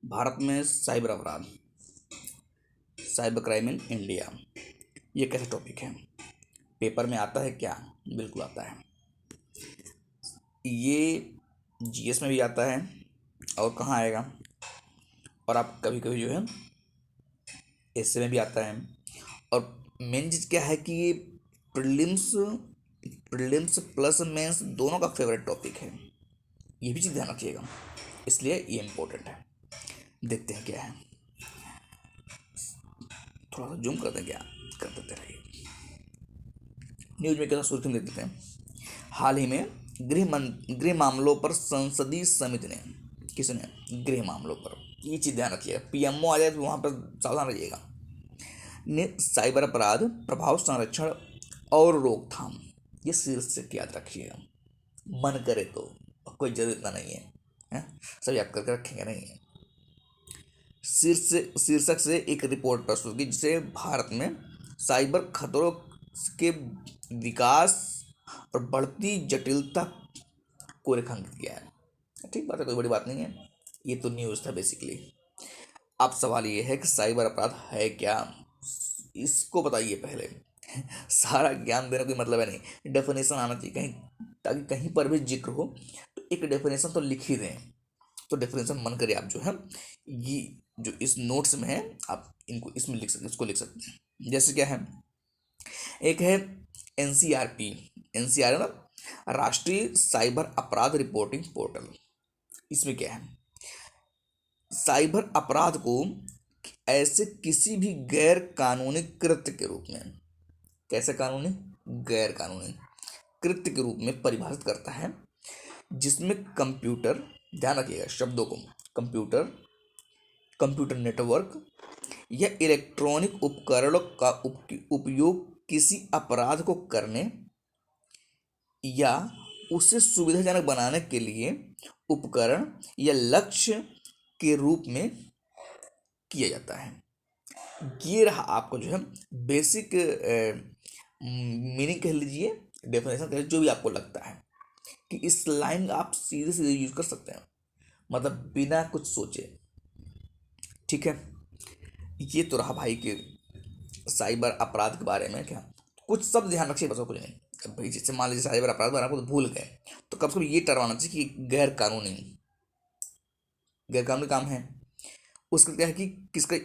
भारत में साइबर अपराध, cyber crime in India, ये कैसा टॉपिक है? पेपर में आता है क्या? बिल्कुल आता है। ये जीएस में भी आता है और कहाँ आएगा, और आप कभी कभी जो है एसए में भी आता है। और मेन चीज़ क्या है कि ये प्रीलिम्स प्रीलिम्स प्लस मेंस दोनों का फेवरेट टॉपिक है। ये भी चीज़ ध्यान रखिएगा, इसलिए ये इम्पोर्टेंट है। देखते हैं क्या है, थोड़ा सा जूम कर दें, क्या कर देते रहिए। न्यूज में क्या सुर्खी में देख देते हैं। हाल ही में गृह मामलों पर संसदीय समिति ने, किसने? गृह मामलों पर, ये चीज़ ध्यान रखिएगा। पीएमओ आ जाए तो वहाँ पर सावधान रहिएगा। ने साइबर अपराध प्रभाव संरक्षण और रोकथाम, ये शीर्षक याद रखिएगा। मन करे तो, कोई जरूर इतना नहीं है, सब याद करके रखेंगे नहीं है। शीर्षक से एक रिपोर्ट प्रस्तुत की जिसे भारत में साइबर खतरों के विकास और बढ़ती जटिलता को रेखांकित किया है। ठीक बात है, कोई बड़ी बात नहीं है, ये तो न्यूज़ था बेसिकली। अब सवाल ये है कि साइबर अपराध है क्या, इसको बताइए पहले। सारा ज्ञान देने का मतलब है नहीं, डेफिनेशन आना चाहिए कहीं, ताकि कहीं पर भी जिक्र हो तो एक डेफिनेशन तो लिख ही दें। तो डेफिनेशन मन करे आप जो है ये जो इस नोट्स में है आप इनको इसमें लिख सकते, इसको लिख सकते हैं। जैसे क्या है, एक है एनसीआरपी, एनसीआर ना, राष्ट्रीय साइबर अपराध रिपोर्टिंग पोर्टल। इसमें क्या है, साइबर अपराध को ऐसे किसी भी गैर कानूनी कृत्य के रूप में, कैसे कानूनी? गैर कानूनी कृत्य के रूप में परिभाषित करता है जिसमें कंप्यूटर, ध्यान रखिएगा शब्दों को, कंप्यूटर, कंप्यूटर नेटवर्क या इलेक्ट्रॉनिक उपकरणों का उपयोग किसी अपराध को करने या उसे सुविधाजनक बनाने के लिए उपकरण या लक्ष्य के रूप में किया जाता है। ये रहा आपको जो है बेसिक मीनिंग कह लीजिए, डेफिनेशन कह लीजिए, जो भी आपको लगता है कि इस लाइन आप सीधे सीधे यूज कर सकते हैं, मतलब बिना कुछ सोचे। ठीक है, ये तो रहा भाई कि साइबर अपराध के बारे में क्या कुछ शब्द ध्यान रखिए, बस और कुछ नहीं। अब भाई जैसे मान लीजिए साइबर अपराध बना, आपको तो भूल गए, तो कब कभी ये टर्म आना चाहिए कि गैर कानूनी, गैर कानूनी काम है। उसका क्या है कि किसका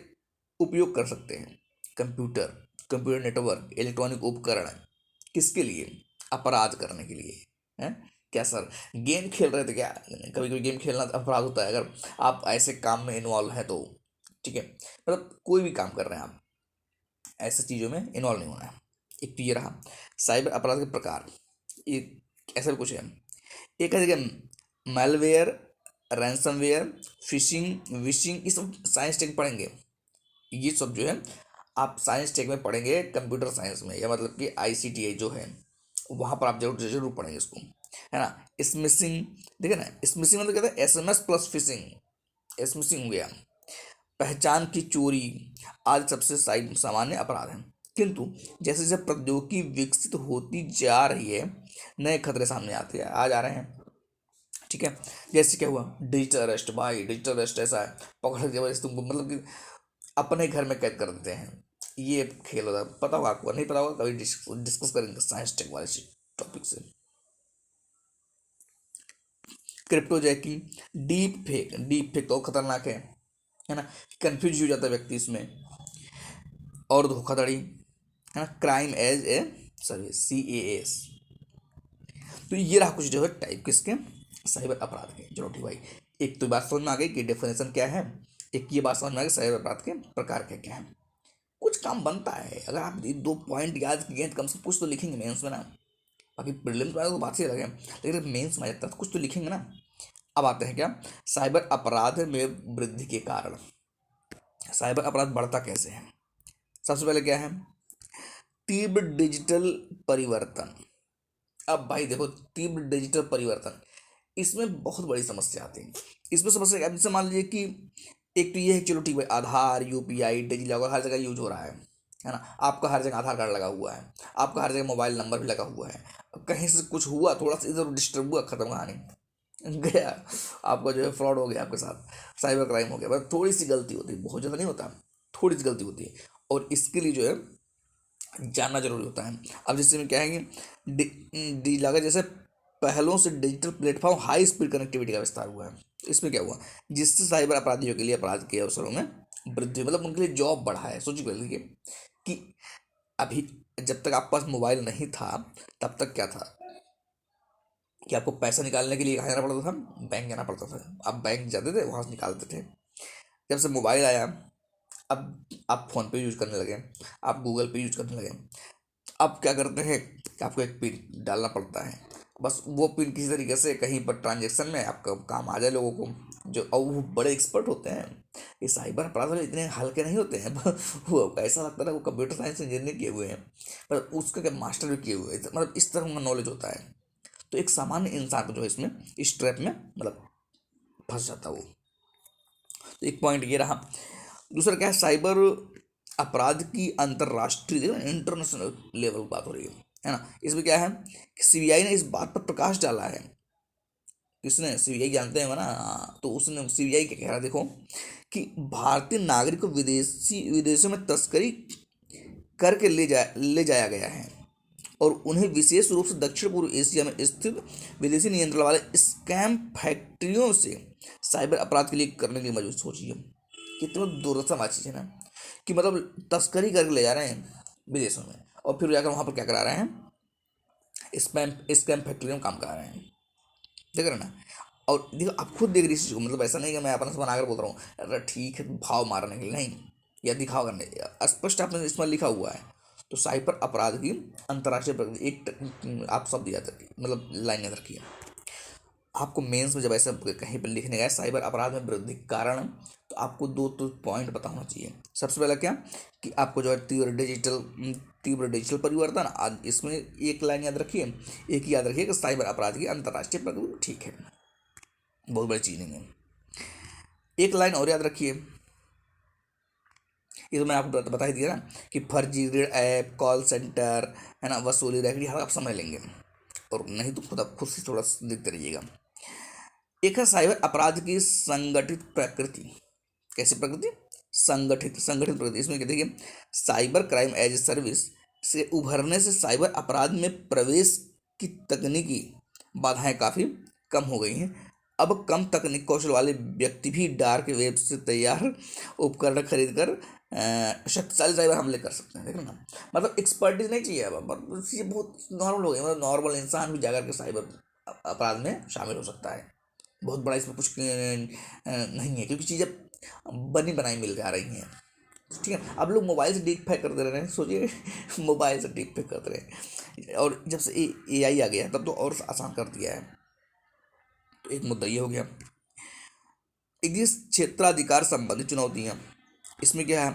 उपयोग कर सकते हैं, कंप्यूटर, कंप्यूटर नेटवर्क, इलेक्ट्रॉनिक उपकरण, किसके लिए? अपराध करने के लिए। हैं? क्या सर गेम खेल रहे थे क्या? कभी कभी गेम खेलना अपराध होता है अगर आप ऐसे काम में इन्वॉल्व है तो। ठीक है, मतलब कोई भी काम कर रहे हैं आप, ऐसे चीज़ों में इन्वॉल्व नहीं होना है। एक तो ये रहा साइबर अपराध के प्रकार, ये ऐसा भी कुछ है। एक है मैलवेयर, रैंसमवेयर, फिशिंग, विशिंग, ये सब साइंस टेक पढ़ेंगे। ये सब जो है आप साइंस टेक में पढ़ेंगे, कंप्यूटर साइंस में, या मतलब कि आईसीटीआई जो है वहाँ पर आप जरूर जरूर पढ़ेंगे इसको, है ना। स्मिशिंग, देखिए ना, स्मिशिंग मतलब कहते हैं एसएमएस प्लस फिशिंग, स्मिशिंग हो गया। पहचान की चोरी आज सबसे सामान्य अपराध है, किंतु जैसे जैसे प्रौद्योगिकी विकसित होती जा रही है नए खतरे सामने आते हैं, आ जा रहे हैं। ठीक है, जैसे क्या हुआ डिजिटल अरेस्ट, भाई डिजिटल अरेस्ट ऐसा है, पकड़ के जबरदस्ती तुमको मतलब कि अपने घर में कैद कर देते हैं। ये खेल होता है, पता होगा आपको, नहीं पता होगा कभी डिस्कस करेंगे साइंस टेक वाले टॉपिक से। क्रिप्टो जैकिंग, डीप फेक तो खतरनाक है ना, कंफ्यूज हो जाता है व्यक्ति इसमें। और धोखाधड़ी, है ना, crime as a service, CAS। तो ये रहा कुछ जो है टाइप किसके, साइबर अपराध के। चलो ठीक भाई, एक तो बात समझ में आ गई कि डेफिनेशन क्या है, एक ये बात समझ में आ गई साइबर अपराध के प्रकार क्या क्या है। कुछ काम बनता है अगर आप ये 2 पॉइंट याद किए हैं तो कम से कम कुछ तो लिखेंगे मेंस में ना। बाकी प्रीलिम्स में तो बात ही अलग है, लेकिन मेंस में आ जाता है तो कुछ तो लिखेंगे ना। अब आते हैं क्या, साइबर अपराध में वृद्धि के कारण। साइबर अपराध बढ़ता कैसे है? सबसे पहले क्या है, तीव्र डिजिटल परिवर्तन। अब भाई देखो, तीव्र डिजिटल परिवर्तन, इसमें बहुत बड़ी समस्या आती है। इसमें समस्या क्या है? जैसे मान लीजिए कि एक तो ये है, चलो ठीक भाई, आधार, यूपीआई, डिजिलॉकर हर जगह यूज हो रहा है ना। आपका हर जगह आधार कार्ड लगा हुआ है, आपका हर जगह मोबाइल नंबर भी लगा हुआ है। कहीं से कुछ हुआ, थोड़ा सा इधर डिस्टर्ब हुआ, खत्म कहानी। गया, आपका जो है फ्रॉड हो गया आपके साथ, साइबर क्राइम हो गया। बस थोड़ी सी गलती होती है, बहुत ज़्यादा नहीं होता, थोड़ी सी गलती होती है, और इसके लिए जो है जानना जरूरी होता है। अब जैसे में क्या है कि डिजिलॉकर जैसे पहलों से digital platform high speed connectivity का विस्तार हुआ है। तो इसमें क्या हुआ, जिससे साइबर अपराधियों के लिए अपराध के अवसरों में वृद्धि, मतलब उनके लिए जॉब बढ़ा है। सोचिए पहले कि अभी जब तक आपके पास मोबाइल नहीं था, तब तक क्या था कि आपको पैसा निकालने के लिए कहाँ जाना पड़ता था, बैंक जाना पड़ता था। आप बैंक जाते थे, वहाँ से निकालते थे। जब से मोबाइल आया, अब आप फ़ोन पे यूज करने लगे, आप गूगल पे यूज करने लगे। अब क्या करते हैं कि आपको एक पिन डालना पड़ता है, बस वो पिन किसी तरीके से कहीं पर ट्रांजेक्शन में आपका काम आ जाए लोगों को, जो और वो बड़े एक्सपर्ट होते हैं। ये साइबर अपराध वाले इतने हल्के नहीं होते हैं। वो ऐसा लगता है वो कंप्यूटर साइंस इंजीनियर किए हुए हैं, पर उसका क्या मास्टर भी किए हुए हैं, मतलब इस तरह उनका नॉलेज होता है। तो एक सामान्य इंसान को जो है इसमें इस ट्रैप में मतलब फंस जाता है वो। तो एक पॉइंट ये रहा। दूसरा क्या है, साइबर अपराध की अंतर्राष्ट्रीय इंटरनेशनल लेवल की बात हो रही है ना। इसमें क्या है कि सीबीआई ने इस बात पर प्रकाश डाला है। किसने, सीबीआई जानते हैं ना, तो उसने सीबीआई क्या कह रहा है देखो, कि भारतीय नागरिक को विदेशों में तस्करी करके ले जाया गया है, और उन्हें विशेष रूप से दक्षिण पूर्व एशिया में स्थित विदेशी नियंत्रण वाले स्कैम फैक्ट्रियों से साइबर अपराध के लिए करने के लिए मजबूर। सोचिए कितना दुर्दशा चीज़ है ना, कि मतलब तस्करी करके ले जा रहे हैं विदेशों में, और फिर जाकर वहाँ पर क्या करा रहे हैं, स्पैम स्कैम फैक्ट्री में काम करा रहे हैं। देख रहे हैं ना। और देखो आप खुद देख रही चीज़ को, मतलब ऐसा नहीं कि मैं अपना से बनाकर बोल रहा हूँ अरे ठीक है भाव मारने के लिए, नहीं, या दिखावा करने, स्पष्ट आपने इसमें लिखा हुआ है। तो साइबर अपराध की अंतर्राष्ट्रीय प्रगति एक आप शब्द याद रखिए, मतलब लाइन याद रखिए। आपको मेंस में जब ऐसा कहीं पर लिखने गया साइबर अपराध में वृद्धि के कारण, तो आपको दो तो पॉइंट पता होना चाहिए। सबसे पहला क्या, कि आपको जो है तीव्र डिजिटल परिवर्तन, आज इसमें एक लाइन याद रखिए, एक ही याद रखिए कि साइबर अपराध की अंतर्राष्ट्रीय प्रगति, ठीक है, बहुत बड़ी चीज़ नहीं है। एक लाइन और याद रखिए, ये तो मैं आपको बता ही दिया ना, कि फर्जी ऋण ऐप, कॉल सेंटर है ना, वसूली रैकेट, हर आप समझ लेंगे, और नहीं तो खुद से थोड़ा देखते रहिएगा। एक है साइबर अपराध की संगठित प्रकृति। कैसी प्रकृति, संगठित संगठित प्रकृति। इसमें क्या देखिए, cyber crime as a service से उभरने से साइबर अपराध में प्रवेश की तकनीकी बाधाएं काफ़ी कम हो गई हैं। अब कम तकनीक कौशल वाले व्यक्ति भी डार्क वेब से तैयार उपकरण खरीद कर शक्तिशाली साइबर हमले कर सकते हैं। देख ना, मतलब एक्सपर्टीज नहीं चाहिए अब, ये बहुत नॉर्मल हो गया, मतलब नॉर्मल इंसान भी जाकर के साइबर अपराध में शामिल हो सकता है। बहुत बड़ा इसमें कुछ नहीं है, क्योंकि चीज़ें बनी बनाई मिल जा रही हैं। ठीक है, अब लोग मोबाइल से डीप फेक कर दे रहे हैं, सोचिए मोबाइल से डीप फेक कर रहे हैं, और जब से AI आ गया तब तो और आसान कर दिया है। तो एक मुद्दा ये हो गया। एक ये क्षेत्राधिकार संबंधी चुनौतियाँ, इसमें क्या है,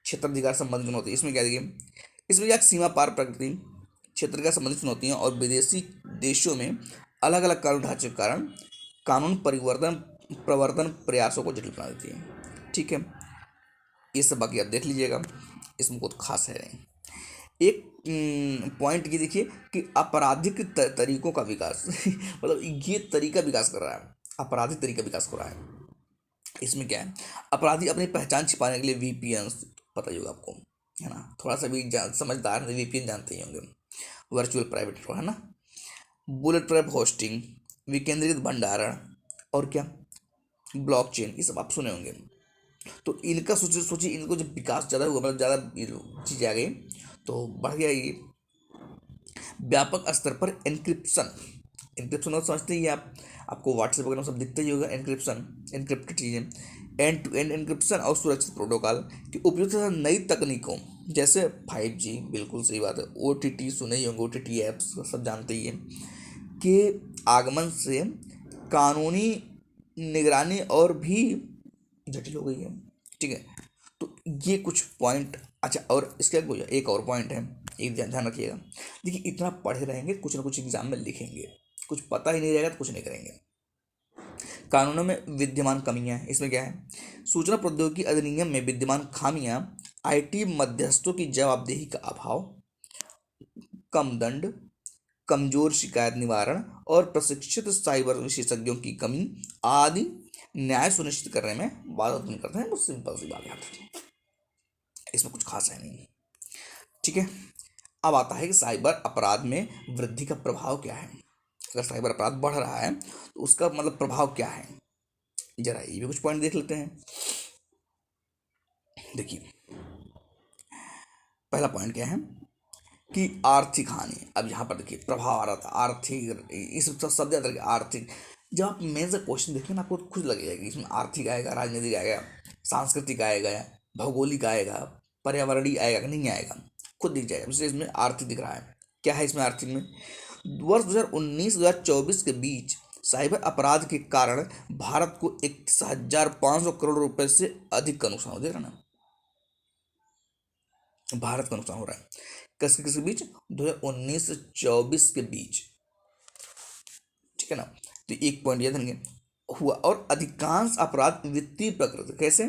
क्षेत्राधिकार संबंधी चुनौती, इसमें क्या देखिए, इसमें क्या सीमा पार प्रकृति, क्षेत्र का संबंधित चुनौतियाँ, और विदेशी देशों में अलग अलग कानून ढांचे के कारण कानून परिवर्तन प्रवर्तन प्रयासों को जटिल बना देती है। ठीक है, ये सब बाकी आप देख लीजिएगा, इसमें कुछ खास है नहीं। एक पॉइंट ये देखिए कि आपराधिक तरीकों का विकास मतलब ये तरीका विकास कर रहा है, आपराधिक तरीका विकास कर रहा है। इसमें क्या है, अपराधी अपनी पहचान छिपाने के लिए VPN, पता ही होगा आपको, है ना, थोड़ा सा भी समझदार नहीं, VPN जानते ही होंगे, वर्चुअल प्राइवेट नेटवर्क, है ना, बुलेट प्रूफ होस्टिंग, विकेंद्रित भंडारण, और क्या, ब्लॉकचेन, ये सब आप सुने होंगे। तो इनका सोचिए सोचिए इनको जब विकास ज़्यादा हुआ, मतलब ज़्यादा चीज़ें आ गई, तो बढ़ गया ये व्यापक स्तर पर एनक्रिप्शन। एनक्रिप्शन और समझते ही आप, आपको व्हाट्सएप वगैरह सब दिखता ही होगा, एनक्रिप्शन, एनक्रिप्टेड चीज़ें, एंड टू एंड एनक्रिप्शन और सुरक्षित प्रोटोकॉल की उपयोग से नई तकनीकों जैसे 5G, बिल्कुल सही बात है, OTT सुने ही होंगे, OTT ऐप्स सब जानते ही हैं, के आगमन से कानूनी निगरानी और भी जटिल हो गई है। ठीक है, तो ये कुछ पॉइंट। अच्छा, और इसका एक और पॉइंट है, एक ध्यान रखिएगा। देखिए इतना पढ़े रहेंगे, कुछ ना कुछ एग्जाम में लिखेंगे, कुछ पता ही नहीं रहेगा तो कुछ नहीं करेंगे। कानूनों में विद्यमान कमियां, इसमें क्या है, सूचना प्रौद्योगिकी अधिनियम में विद्यमान खामियां, IT मध्यस्थों की जवाबदेही का अभाव, कम दंड, कमजोर शिकायत निवारण और प्रशिक्षित साइबर विशेषज्ञों की कमी आदि न्याय सुनिश्चित करने में बाधा उत्पन्न करते हैं। वो सिंपल सी बात है, इसमें कुछ खास है नहीं। ठीक है, अब आता है कि साइबर अपराध में वृद्धि का प्रभाव क्या है। अगर साइबर अपराध बढ़ रहा है तो उसका मतलब प्रभाव क्या है, जरा ये भी कुछ पॉइंट देख लेते हैं। देखिए, पहला पॉइंट क्या है कि आर्थिक हानि। अब यहाँ पर देखिए प्रभाव आ रहा था आर्थिक, इस शब्द याद रखिए आर्थिक। जब आप मेन से क्वेश्चन देखेंगे ना आपको खुद लगेगा कि इसमें आर्थिक आएगा, राजनीतिक आएगा, सांस्कृतिक आएगा, भौगोलिक आएगा, पर्यावरणीय आएगा कि नहीं आएगा, खुद दिख जाएगा। इसलिए इसमें आर्थिक दिख रहा है। क्या है इसमें आर्थिक में? वर्ष 2019-2024 के बीच साइबर अपराध के कारण भारत को 31,500 करोड़ रुपए से अधिक का नुकसान हो दे रहा ना, भारत का नुकसान हो रहा है। किसके किसके बीच? 2019 से 24 के बीच, ठीक है ना। तो एक पॉइंट याद रखेंगे हुआ। और अधिकांश अपराध वित्तीय प्रकृति, कैसे?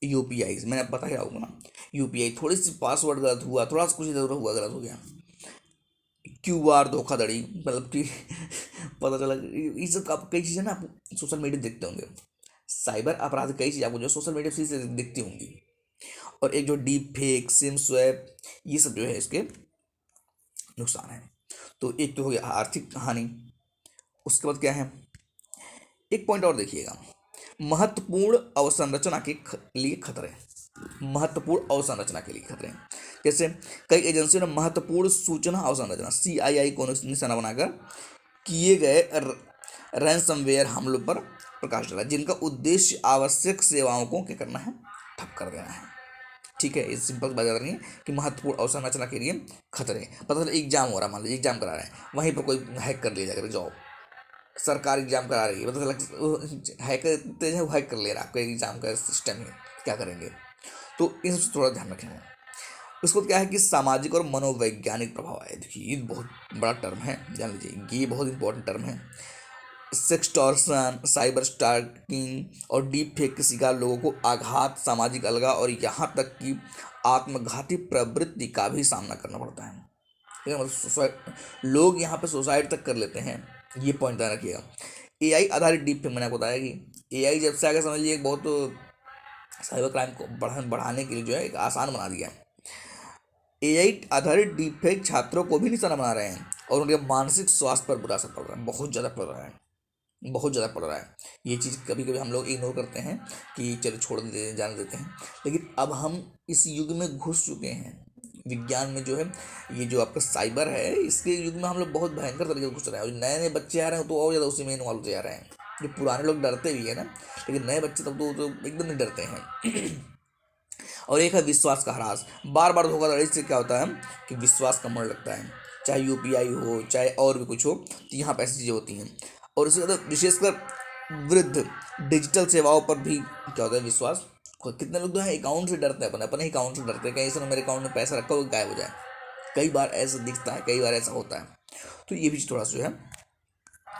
यूपीआई, मैंने बताया होगा ना, यूपीआई थोड़ी सी पासवर्ड गलत हुआ, थोड़ा सा कुछ इधर हुआ, गलत हो गया। क्यूआर धोखाधड़ी, मतलब कि पता चला ये सब आप कई चीज़ें ना आप सोशल मीडिया देखते होंगे। साइबर अपराध कई चीज़ आपको जो सोशल मीडिया से दिखती होंगी। और एक जो डीप फेक, सिम स्वैप, ये सब जो है इसके नुकसान है। तो एक तो हो गया आर्थिक हानि। उसके बाद क्या है, एक पॉइंट और देखिएगा, महत्वपूर्ण अवसंरचना के लिए खतरे। महत्वपूर्ण अवसंरचना के लिए खतरे, जैसे कई एजेंसियों ने महत्वपूर्ण सूचना अवसंरचना CII को निशाना बनाकर किए गए रैंसमवेयर हमलों पर प्रकाश डाला, जिनका उद्देश्य आवश्यक सेवाओं को क्या करना है? ठप कर देना है। ठीक है, इस सिंपल बात नहीं है कि महत्वपूर्ण अवसंरचना के लिए खतरे। पता चला एग्जाम हो रहा, मान लीजिए एग्जाम करा रहे हैं, वहीं पर कोई हैक कर लिया जाएगा, जॉब सरकार एग्जाम करा रही है, पता चला हैकर तेज है, वो हैक कर ले रहा है आपका एग्जाम का सिस्टम ही, क्या करेंगे? तो इन सबसे थोड़ा ध्यान रखेंगे। उसको क्या है कि सामाजिक और मनोवैज्ञानिक प्रभाव है। देखिए ये बहुत बड़ा टर्म है, जान लीजिए, ये बहुत इंपॉर्टेंट टर्म है। सेक्सटॉर्शन, साइबर स्टॉकिंग और डीप फेक के शिकार लोगों को आघात, सामाजिक अलगाव और यहाँ तक कि आत्मघाती प्रवृत्ति का भी सामना करना पड़ता है। ठीक है, मतलब लोग यहाँ पे सुसाइड तक कर लेते हैं। ये पॉइंट ध्यान रखिएगा। AI आधारित डीप फेक, मैंने आपको बताया कि AI जब से आगे समझ लीजिए बहुत साइबर क्राइम को बढ़ाने के लिए जो है एक आसान बना दिया है। AI आधारित डीप फेक छात्रों को भी निशाना बना रहे हैं और उनके मानसिक स्वास्थ्य पर बुरा असर पड़ रहा है, बहुत ज़्यादा पड़ रहा है, बहुत ज़्यादा पड़ रहा है। ये चीज़ कभी कभी हम लोग इग्नोर करते हैं कि चलो छोड़ दे, जाने देते हैं, लेकिन अब हम इस युग में घुस चुके हैं। विज्ञान में जो है ये जो आपका साइबर है, इसके युग में हम लोग बहुत भयंकर तरीके से घुस रहे हैं। और नए नए बच्चे आ रहे हैं तो और ज़्यादा उसी में इन्वॉल्व होते जा रहे हैं। जो पुराने लोग डरते भी है ना, लेकिन नए बच्चे तब तो एकदम नहीं डरते हैं। और एक है विश्वास का ह्रास। बार बार धोखाधड़ी से क्या होता है कि विश्वास कम होने लगता है, चाहे यूपीआई हो चाहे और भी कुछ हो, तो यहाँ पर ऐसी चीज़ें होती हैं। और इससे ज़्यादा विशेषकर वृद्ध डिजिटल सेवाओं पर भी क्या होता है विश्वास। कितने लोग जो है अकाउंट से डरते हैं, अपने अपने अकाउंट से डरते हैं, कहीं से मेरे अकाउंट में पैसा रखा हो गायब हो जाए। कई बार ऐसा दिखता है, कई बार ऐसा होता है। तो ये भी थोड़ा सा जो है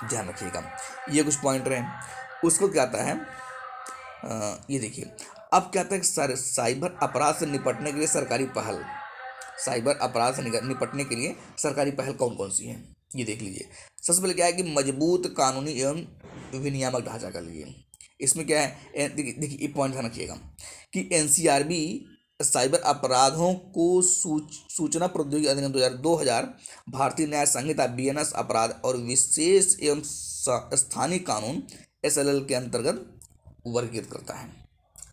ध्यान रखिएगा। ये कुछ पॉइंट रहे। उसको क्या आता है, ये देखिए अब क्या आता है साइबर अपराध से निपटने के लिए सरकारी पहल। साइबर अपराध से निपटने के लिए सरकारी पहल कौन कौन सी है, ये देख लीजिए। सबसे पहले क्या है कि मजबूत कानूनी एवं विनियामक ढांचा कर लीजिए। इसमें क्या है, देखिए ये पॉइंट ध्यान रखिएगा कि NCRB साइबर अपराधों को सूचना प्रौद्योगिकी अधिनियम 2000, भारतीय न्याय संहिता BNS अपराध और विशेष एवं स्थानीय कानून SLL के अंतर्गत वर्गीकृत करता है।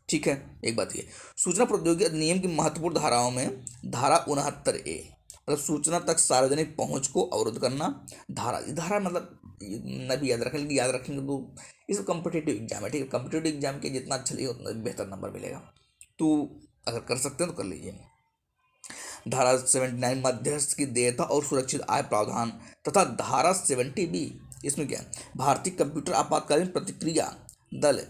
ठीक है, एक बात ये सूचना प्रौद्योगिकी अधिनियम की महत्वपूर्ण धाराओं में धारा 69A, मतलब सूचना तक सार्वजनिक पहुंच को अवरुद्ध करना। धारा मतलब न भी याद रखेंगे, याद रखेंगे तो इस कॉम्पिटेटिव एग्जाम है। ठीक है, कॉम्पिटेटिव एग्जाम के जितना अच्छा लिखेगा उतना बेहतर नंबर मिलेगा। तो अगर कर सकते हैं तो कर लीजिए। धारा 79 मध्यस्थ की देयता और सुरक्षित आय प्रावधान, तथा धारा 70B, इसमें क्या है, भारतीय कंप्यूटर आपातकालीन प्रतिक्रिया दल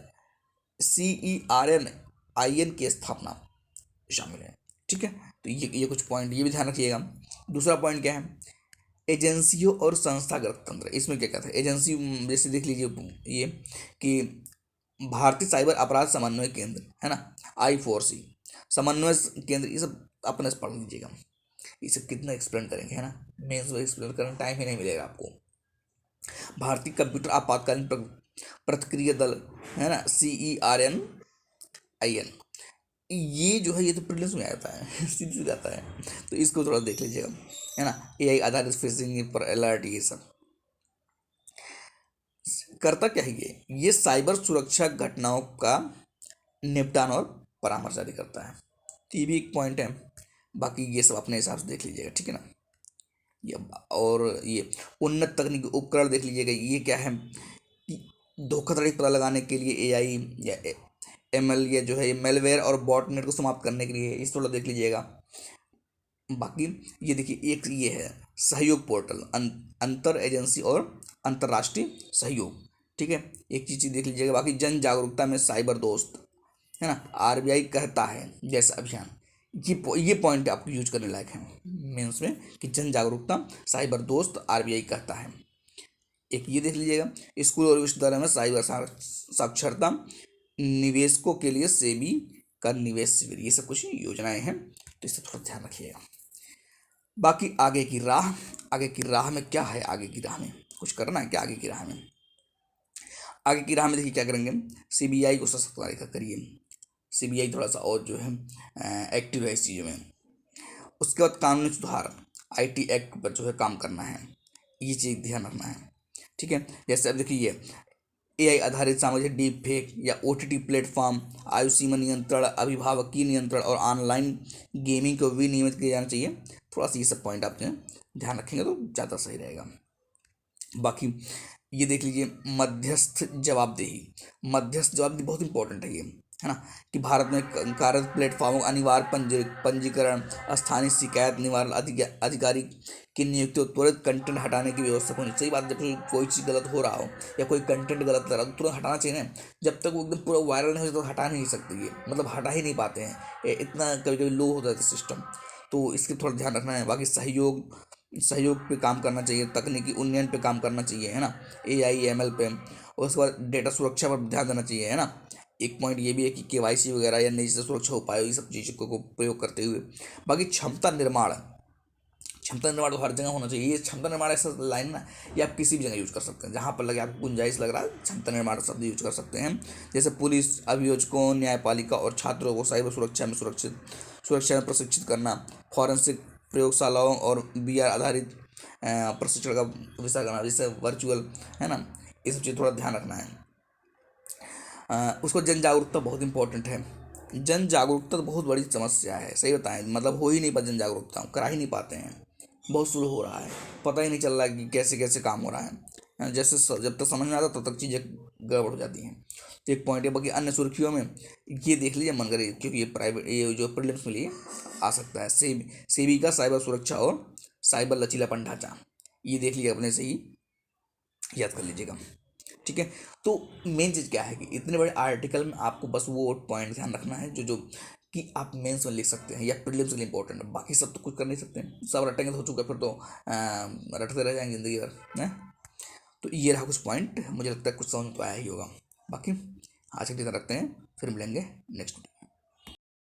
CERN की स्थापना शामिल है। ठीक है, तो ये कुछ पॉइंट ये भी ध्यान रखिएगा। दूसरा पॉइंट क्या है, एजेंसियों और संस्थागत तंत्र। इसमें क्या कहता है, एजेंसी जैसे देख लीजिए ये कि भारतीय साइबर अपराध समन्वय केंद्र है ना, I4C समन्वय केंद्र, ये सब अपने से पढ़ लीजिएगा। इसे कितना एक्सप्लेन करेंगे, है ना। मेंस में एक्सप्लेन करने टाइम ही नहीं मिलेगा आपको। भारतीय कंप्यूटर आपातकालीन प्रतिक्रिया दल, है ना, CERNIN, ये जो है ये तो प्रीलिम्स में आता है सीधी सीधी आता है, तो इसको थोड़ा देख लीजिएगा, है ना। AI आधारित फिशिंग पर अलर्ट, ये सब करता क्या है ये साइबर सुरक्षा घटनाओं का निपटान और परामर्श जारी करता है। तो ये भी एक पॉइंट है। बाकी ये सब अपने हिसाब से देख लीजिएगा, ठीक है ना। ये और ये उन्नत तकनीकी उपकरण देख लीजिएगा, ये क्या है कि धोखाधड़ी पता लगाने के लिए AI या ML, ये जो है मेलवेयर और बॉटनेट को समाप्त करने के लिए, इस थोड़ा देख लीजिएगा। बाकी ये देखिए एक ये है सहयोग पोर्टल, अंतर एजेंसी और अंतर्राष्ट्रीय सहयोग, ठीक है, एक चीज़ देख लीजिएगा। बाकी जन जागरूकता में साइबर दोस्त, है ना, RBI कहता है जैसा अभियान, ये पॉइंट आपको यूज करने लायक है मेंस में, कि जन जागरूकता साइबर दोस्त RBI कहता है। एक ये देख लीजिएगा, स्कूल और विश्वविद्यालय में साइबर साक्षरता, निवेशकों के लिए सेबी का निवेश शिविर, ये सब कुछ योजनाएं हैं, तो इससे थोड़ा ध्यान रखिएगा। बाकी आगे की राह में क्या है, आगे की राह में कुछ करना है क्या, आगे की राह में, आगे की राह में देखिए क्या करेंगे, CBI को सशक्त करिए, CBI थोड़ा सा और जो है एक्टिव है इस चीज़ों में। उसके बाद कानूनी सुधार, IT एक्ट पर जो है काम करना है, ये चीज़ ध्यान रखना है, ठीक है। जैसे अब देखिए AI आधारित सामग्री, डीप फेक या OTT प्लेटफॉर्म, आयु सीमा नियंत्रण, अभिभावकीय नियंत्रण और ऑनलाइन गेमिंग को विनियमित किया जाना चाहिए। थोड़ा सा ये सब पॉइंट आप ध्यान रखेंगे तो ज़्यादा सही रहेगा। बाकी ये देख लीजिए मध्यस्थ जवाबदेही, बहुत इंपॉर्टेंट है ये, है ना, कि भारत में कार्यरत प्लेटफॉर्मों अनिवार्य पंजीकरण, स्थानीय शिकायत निवारण अधिकारी की नियुक्ति, त्वरित कंटेंट हटाने की व्यवस्था होनी चाहिए। बात, जब कोई चीज़ गलत हो रहा हो या कोई कंटेंट गलत लग रहा हो तो तुरंत हटाना चाहिए ना, जब तक वो एकदम पूरा वायरल नहीं हो तो हटा नहीं सकते, ये मतलब हटा ही नहीं पाते हैं, इतना कभी कभी लो हो जाता है सिस्टम, तो इसके थोड़ा ध्यान रखना है। बाकी सहयोग पे काम करना चाहिए, तकनीकी उन्नयन पे काम करना चाहिए, है ना, AI ML पे, और उसके बाद डेटा सुरक्षा पर ध्यान देना चाहिए, है ना। एक पॉइंट ये भी है कि KYC वगैरह या निजी सुरक्षा उपायों, ये सब चीज़ों को प्रयोग करते हुए। बाकी क्षमता निर्माण तो हर जगह होना चाहिए। ये क्षमता निर्माण ऐसा लाइन ना, ये आप किसी भी जगह यूज कर सकते हैं, जहाँ पर लगे आपको गुंजाइश लग रहा है, क्षमता निर्माण शब्द यूज कर सकते हैं। जैसे पुलिस, अभियोजकों, न्यायपालिका और छात्रों को साइबर सुरक्षा में प्रशिक्षित करना, फॉरेंसिक प्रयोगशालाओं और VR आधारित प्रशिक्षण का विस्तार करना, जैसे वर्चुअल, है ना, ये सब चीज़ थोड़ा ध्यान रखना है। उसको जन जागरूकता बहुत इंपॉर्टेंट है। जन जागरूकता तो बहुत बड़ी समस्या है, सही बताएं, मतलब हो ही नहीं पा, जन जागरूकता करा ही नहीं पाते हैं, बहुत स्लो हो रहा है, पता ही नहीं चल रहा है कि कैसे कैसे काम हो रहा है। जैसे जब तक समझ में आता तब तक चीज़ें गड़बड़ हो जाती हैं। तो एक पॉइंट है। बाकी अन्य सुर्खियों में ये देख लीजिए मन करे, क्योंकि ये प्राइवेट, ये जो प्रीलिम्स में लिए आ सकता है, सेबी का साइबर सुरक्षा और साइबर लचीलापन ढांचा, ये देख लीजिए, अपने से ही याद कर लीजिएगा, ठीक है। तो मेन चीज़ क्या है कि इतने बड़े आर्टिकल में आपको बस वो पॉइंट ध्यान रखना है जो कि आप मेंस में लिख सकते हैं या प्रीलिम्स के लिए इंपॉर्टेंट है, बाकी सब तो कुछ कर नहीं सकते हैं, सब रटेंगे तो हो चुका, फिर तो रटते रह जाएंगे ज़िंदगी भर, हैं। तो ये रहा कुछ पॉइंट, मुझे लगता है कुछ समझ तो आया ही होगा। बाकी आज के लिए रखते हैं, फिर मिलेंगे नेक्स्ट।